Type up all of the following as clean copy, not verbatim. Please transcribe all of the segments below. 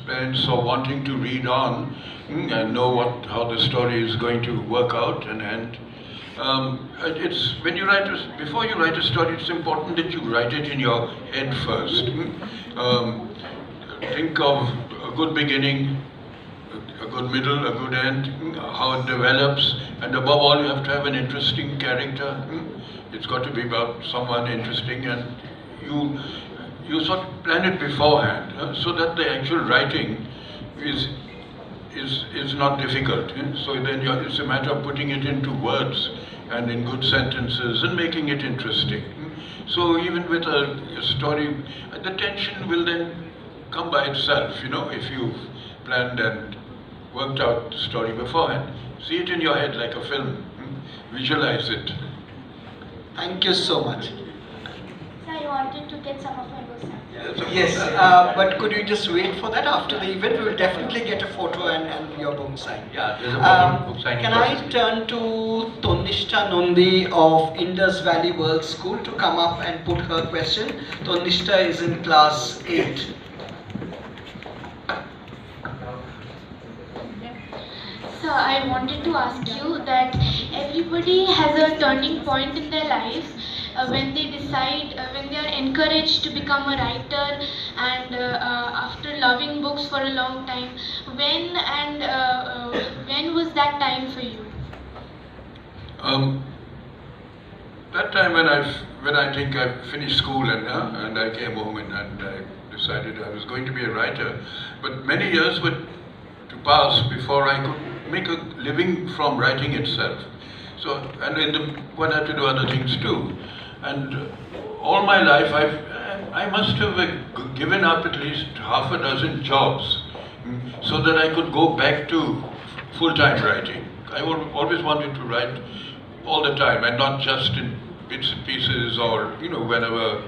suspense or wanting to read on and know how the story is going to work out and end. It's when you before you write a story, it's important that you write it in your head first. Think of a good beginning, a good middle, a good end, how it develops, and above all, you have to have an interesting character. It's got to be about someone interesting, and you sort of plan it beforehand, so that the actual writing is not difficult. So then it's a matter of putting it into words and in good sentences and making it interesting. So even with a story, the tension will then come by itself, if you've planned and worked out the story beforehand. See it in your head like a film. Visualize it. Thank you so much. So I wanted to get some of my books. Yes, but could you just wait for that? After the event, we will definitely get a photo and your book signed. Yeah, there's a book signing. Can I turn to Tonishta Nondi of Indus Valley World School to come up and put her question? Tonishta is in class 8. So I wanted to ask you that everybody has a turning point in their lives when they decide, when they are encouraged to become a writer, and after loving books for a long time. When was that time for you? That time when I think I finished school and I came home and I decided I was going to be a writer, but many years were to pass before I could make a living from writing itself. So, and one had to do other things too. And all my life I must have given up at least half a dozen jobs so that I could go back to full-time writing. I always wanted to write all the time, and not just in bits and pieces or whenever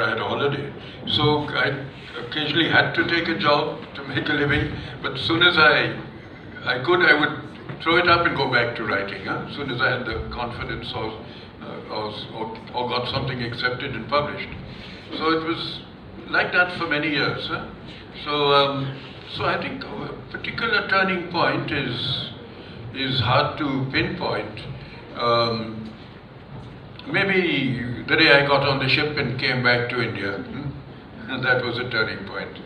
I had a holiday. So I occasionally had to take a job to make a living, but as soon as I could, I would throw it up and go back to writing. As soon as I had the confidence or got something accepted and published. So it was like that for many years. So I think a particular turning point is hard to pinpoint. Maybe the day I got on the ship and came back to India, that was a turning point.